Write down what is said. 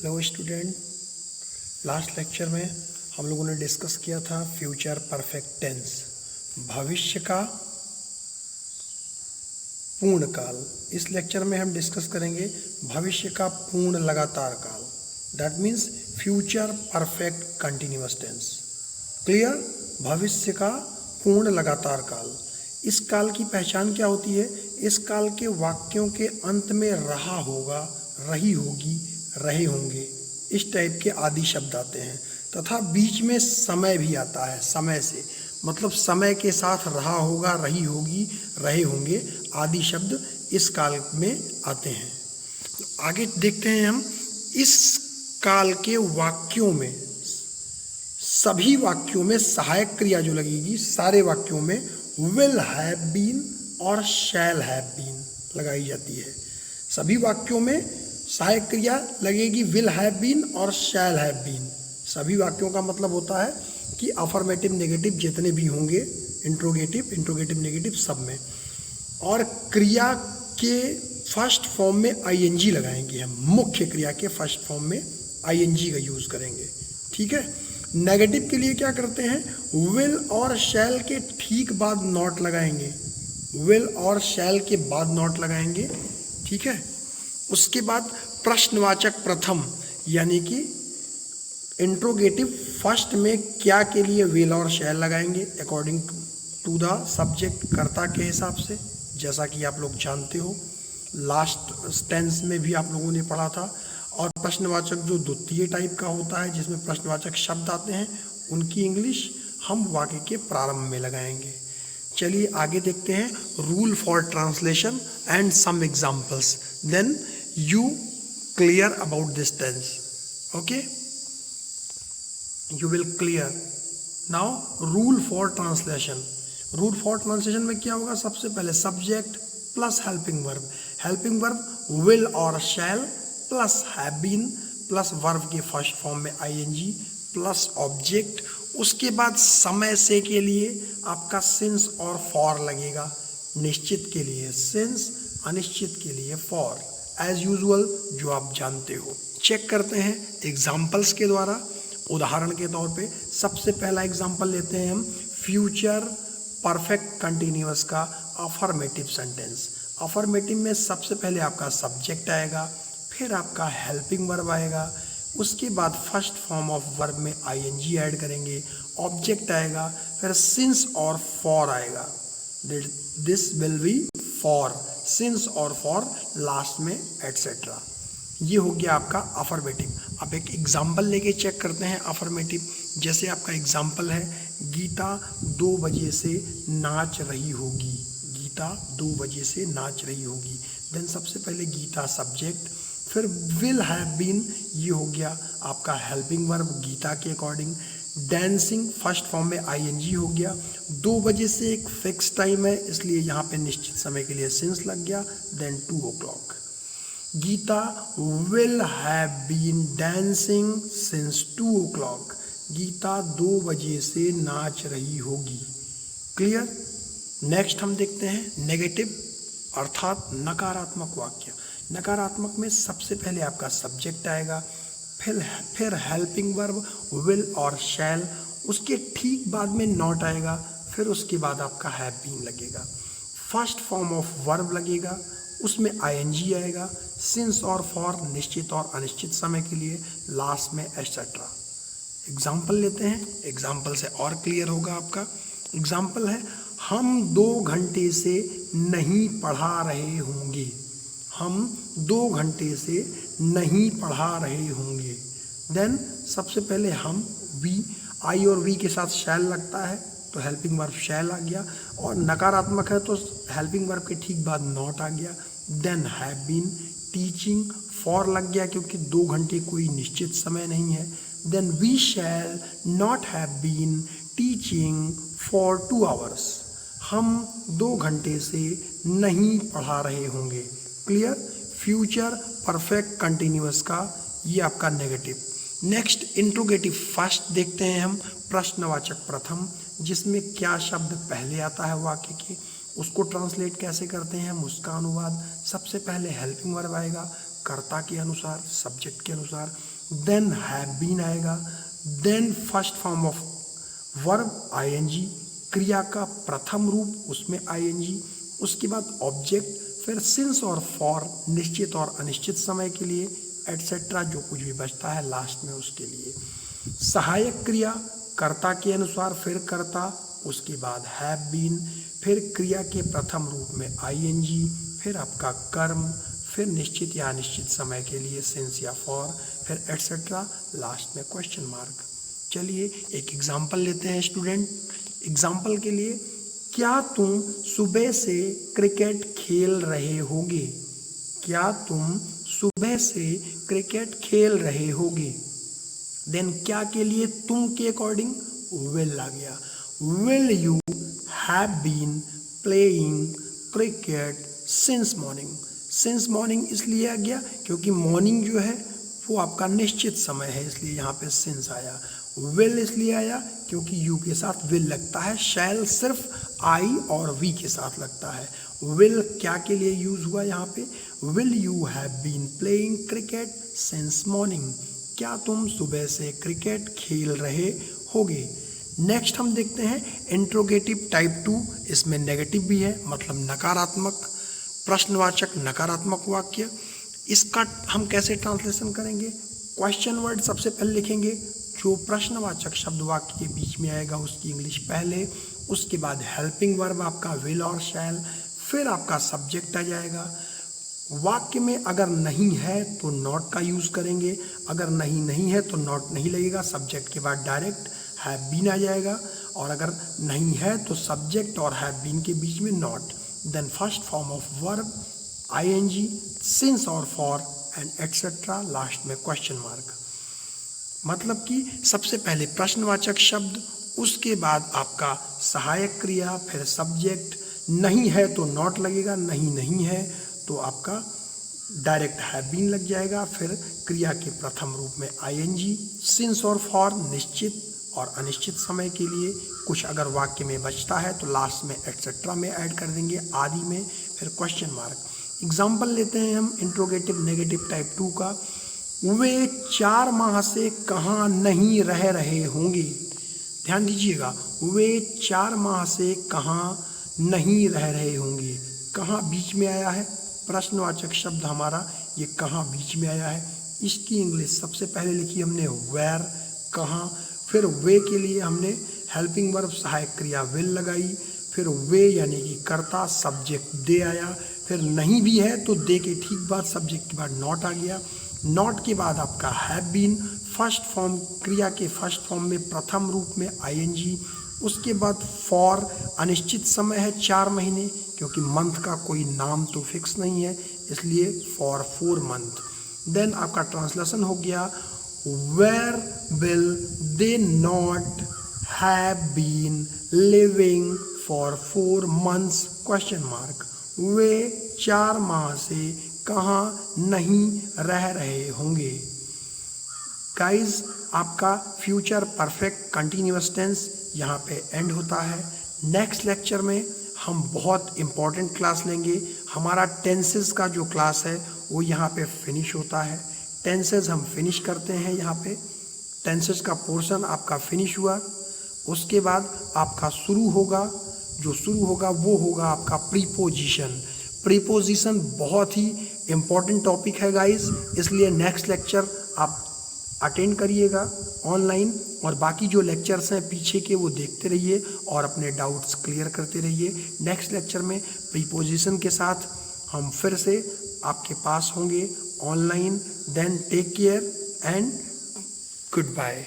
Hello student, last lecture में हम लोगों ने डिस्कस किया था फ्यूचर परफेक्ट टेंस, भविष्य का पूर्ण काल। इस लेक्चर में हम डिस्कस करेंगे भविष्य का पूर्ण लगातार काल, that means future perfect continuous tense. Clear? भविष्य का पूर्ण लगातार काल। इस काल की पहचान क्या होती है? इस काल के वाक्यों के अंत में रहा होगा, रही होगी, रहे होंगे, इस टाइप के आदि शब्द आते हैं तथा बीच में समय भी आता है। समय से मतलब समय के साथ रहा होगा, रही होगी, रहे होंगे आदि शब्द इस काल में आते हैं। आगे देखते हैं हम इस काल के वाक्यों में, सभी वाक्यों में सहायक क्रिया जो लगेगी, सारे वाक्यों में विल हैव बीन और शैल हैव बीन लगाई जाती है। सभी वाक्यों में सहायक क्रिया लगेगी विल हैव बीन और शैल हैव बीन। सभी वाक्यों का मतलब होता है कि अफर्मेटिव नेगेटिव जितने भी होंगे, इंट्रोगेटिव नेगेटिव सब में, और क्रिया के फर्स्ट फॉर्म में आईएनजी लगाएंगे हम। मुख्य क्रिया के फर्स्ट फॉर्म में आईएनजी का यूज करेंगे। ठीक है। नेगेटिव के लिए क्या करते हैं? विल और शैल के ठीक बाद नॉट लगाएंगे। विल और शैल के बाद नॉट लगाएंगे। ठीक है। उसके बाद प्रश्नवाचक प्रथम यानी कि इंट्रोगेटिव फर्स्ट में क्या के लिए विल और शैल लगाएंगे अकॉर्डिंग टू द सब्जेक्ट, कर्ता के हिसाब से, जैसा कि आप लोग जानते हो लास्ट टेंस में भी आप लोगों ने पढ़ा था। और प्रश्नवाचक जो द्वितीय टाइप का होता है जिसमें प्रश्नवाचक शब्द आते हैं, उनकी इंग्लिश हम वाक्य के प्रारंभ में लगाएंगे। चलिए आगे देखते हैं rule for translation and some examples, then you clear about this tense. Okay, you will clear now. Rule for translation, rule for translation में क्या होगा? सबसे पहले subject plus helping verb, helping verb will और shall plus have been plus verb के first form में ING plus object. उसके बाद समय से के लिए आपका सिंस और फॉर लगेगा। निश्चित के लिए सिंस, अनिश्चित के लिए फॉर, एज यूजुअल जो आप जानते हो। चेक करते हैं एग्जाम्पल्स के द्वारा। उदाहरण के तौर पे सबसे पहला एग्जाम्पल लेते हैं हम फ्यूचर परफेक्ट कंटिन्यूअस का अफर्मेटिव सेंटेंस। अफर्मेटिव में सबसे पहले आपका सब्जेक्ट आएगा, फिर आपका हेल्पिंग वर्ब आएगा, उसके बाद फर्स्ट फॉर्म ऑफ वर्ब में आईएनजी ऐड करेंगे, ऑब्जेक्ट आएगा, फिर सिंस और फॉर आएगा। This will be for, since और फॉर लास्ट में एटसेट्रा। ये हो गया आपका अफर्मेटिव। अब एक एग्जाम्पल लेके चेक करते हैं अफर्मेटिव। जैसे आपका एग्जाम्पल है गीता 2 बजे से नाच रही होगी। गीता 2 बजे से नाच रही होगी। देन सबसे पहले गीता सब्जेक्ट, फिर विल हैव बीन, ये हो गया आपका हेल्पिंग वर्ब गीता के अकॉर्डिंग। डांसिंग फर्स्ट फॉर्म में आईएनजी हो गया। 2 बजे से एक फिक्स टाइम है इसलिए यहाँ पे निश्चित समय के लिए सिंस लग गया। Then 2 o'clock। Geeta will have been dancing since 2 o'clock। Geeta 2 बजे से नाच रही होगी। क्लियर? नेक्स्ट हम देखते हैं नेगेटिव अर्थात नकारात्मक वाक्य। नकारात्मक में सबसे पहले आपका सब्जेक्ट आएगा, फिर हेल्पिंग वर्ब विल और शैल, उसके ठीक बाद में नॉट आएगा, फिर उसके बाद आपका हैव बीन लगेगा, फर्स्ट फॉर्म ऑफ वर्ब लगेगा, उसमें आईएनजी आएगा, सिंस और फॉर निश्चित और अनिश्चित समय के लिए, लास्ट में एटसेट्रा। एग्जाम्पल लेते हैं, एग्जाम्पल से और क्लियर होगा आपका। एग्जाम्पल है हम 2 घंटे से नहीं पढ़ा रहे होंगे। हम 2 घंटे से नहीं पढ़ा रहे होंगे। देन सबसे पहले हम वी, आई और वी के साथ शैल लगता है तो हेल्पिंग वर्ब शैल आ गया, और नकारात्मक है तो हेल्पिंग वर्ब के ठीक बाद नॉट आ गया। Then have been, teaching for लग गया क्योंकि 2 घंटे कोई निश्चित समय नहीं है। Then we shall not have been teaching for 2 hours। हम 2 घंटे से नहीं पढ़ा रहे होंगे। क्लियर? फ्यूचर परफेक्ट कंटिन्यूअस का ये आपका नेगेटिव। नेक्स्ट इंट्रोगेटिव फर्स्ट देखते हैं हम, प्रश्नवाचक प्रथम, जिसमें क्या शब्द पहले आता है वाक्य के, उसको ट्रांसलेट कैसे करते हैं हम, उसका अनुवाद। सबसे पहले हेल्पिंग वर्ब आएगा, कर्ता के अनुसार, सब्जेक्ट के अनुसार, देन हैव बीन आएगा, then first form of verb ING, क्रिया का प्रथम रूप उसमें आईएनजी, उसके बाद ऑब्जेक्ट, फिर सिंस और फॉर निश्चित और अनिश्चित समय के लिए, एटसेट्रा जो कुछ भी बचता है लास्ट में उसके लिए। सहायक क्रिया कर्ता के अनुसार, फिर कर्ता, उसके बाद हैव बीन, फिर क्रिया के प्रथम रूप में आईएनजी, फिर आपका कर्म, फिर निश्चित या अनिश्चित समय के लिए सिंस या फॉर, फिर एटसेट्रा, लास्ट में क्वेश्चन मार्क। चलिए एक एग्जाम्पल लेते हैं स्टूडेंट। एग्जाम्पल के लिए, क्या तुम सुबह से क्रिकेट खेल रहे होगे? क्या तुम सुबह से क्रिकेट खेल रहे होगे? देन क्या के लिए तुम के अकॉर्डिंग विल आ गया। Will you have been playing cricket since morning. Since morning इसलिए आ गया क्योंकि मॉर्निंग जो है वो आपका निश्चित समय है, इसलिए यहाँ पे सिंस आया। विल इसलिए आया क्योंकि यू के साथ विल लगता है, शैल सिर्फ आई और वी के साथ लगता है। विल क्या के लिए यूज हुआ यहाँ पे? Will you have been playing cricket since morning. क्या तुम सुबह से क्रिकेट खेल रहे होगे? नेक्स्ट हम देखते हैं इंट्रोगेटिव टाइप 2। इसमें नेगेटिव भी है, मतलब नकारात्मक, प्रश्नवाचक नकारात्मक वाक्य। इसका हम कैसे ट्रांसलेशन करेंगे? क्वेश्चन वर्ड सबसे पहले लिखेंगे, जो प्रश्नवाचक शब्द वाक्य के बीच में आएगा उसकी इंग्लिश पहले, उसके बाद हेल्पिंग वर्ब आपका विल और शैल, फिर आपका सब्जेक्ट आ जाएगा। वाक्य में अगर नहीं है तो नॉट का यूज़ करेंगे, अगर नहीं है तो नॉट नहीं लगेगा, सब्जेक्ट के बाद डायरेक्ट हैव बीन आ जाएगा, और अगर नहीं है तो सब्जेक्ट और हैव बीन के बीच में not, then first form of verb ING, since और फॉर एंड एटसेट्रा, लास्ट में क्वेश्चन मार्क। मतलब कि सबसे पहले प्रश्नवाचक शब्द, उसके बाद आपका सहायक क्रिया, फिर सब्जेक्ट, नहीं है तो नॉट लगेगा, नहीं है तो आपका डायरेक्ट हैव बीन लग जाएगा, फिर क्रिया के प्रथम रूप में आईएनजी, सिंस और फॉर निश्चित और अनिश्चित समय के लिए, कुछ अगर वाक्य में बचता है तो लास्ट में एटसेट्रा में ऐड कर देंगे, आदि में, फिर क्वेश्चन मार्क। एग्जाम्पल लेते हैं हम इंट्रोगेटिव नेगेटिव टाइप 2 का। वे 4 माह से कहाँ नहीं रह रहे होंगे? ध्यान दीजिएगा, वे 4 माह से कहाँ नहीं रह रहे होंगे। कहाँ बीच में आया है, प्रश्नवाचक शब्द हमारा ये कहाँ बीच में आया है। इसकी इंग्लिश सबसे पहले लिखी हमने वेयर, कहाँ, फिर वे के लिए हमने हेल्पिंग वर्ब सहायक क्रिया विल लगाई, फिर वे यानी कि कर्ता, सब्जेक्ट दे आया, फिर नहीं भी है तो दे के ठीक बाद सब्जेक्ट के बाद नॉट आ गया, नॉट के बाद आपका हैव बीन, फर्स्ट फॉर्म क्रिया के फर्स्ट फॉर्म में प्रथम रूप में आईएनजी, उसके बाद फॉर अनिश्चित समय है 4 महीने, क्योंकि मंथ का कोई नाम तो फिक्स नहीं है, इसलिए फॉर 4 मंथ। देन आपका ट्रांसलेशन हो गया, where will they not have been living for 4 months question mark. वे 4 माह से कहाँ नहीं रह रहे होंगे। गाइज, आपका फ्यूचर परफेक्ट कंटिन्यूअस टेंस यहाँ पे एंड होता है। नेक्स्ट लेक्चर में हम बहुत इम्पॉर्टेंट क्लास लेंगे। हमारा टेंसेस का जो क्लास है वो यहाँ पे फिनिश होता है। टेंसेस हम फिनिश करते हैं, यहाँ पे टेंसेस का पोर्शन आपका फिनिश हुआ। उसके बाद आपका शुरू होगा, जो शुरू होगा वो होगा आपका प्रीपोजिशन। प्रीपोजिशन बहुत ही इम्पॉर्टेंट टॉपिक है गाइज, इसलिए नेक्स्ट लेक्चर आप अटेंड करिएगा ऑनलाइन, और बाकी जो लेक्चर्स हैं पीछे के वो देखते रहिए और अपने डाउट्स क्लियर करते रहिए। नेक्स्ट लेक्चर में प्रीपोजिशन के साथ हम फिर से आपके पास होंगे online. Then take care and good bye.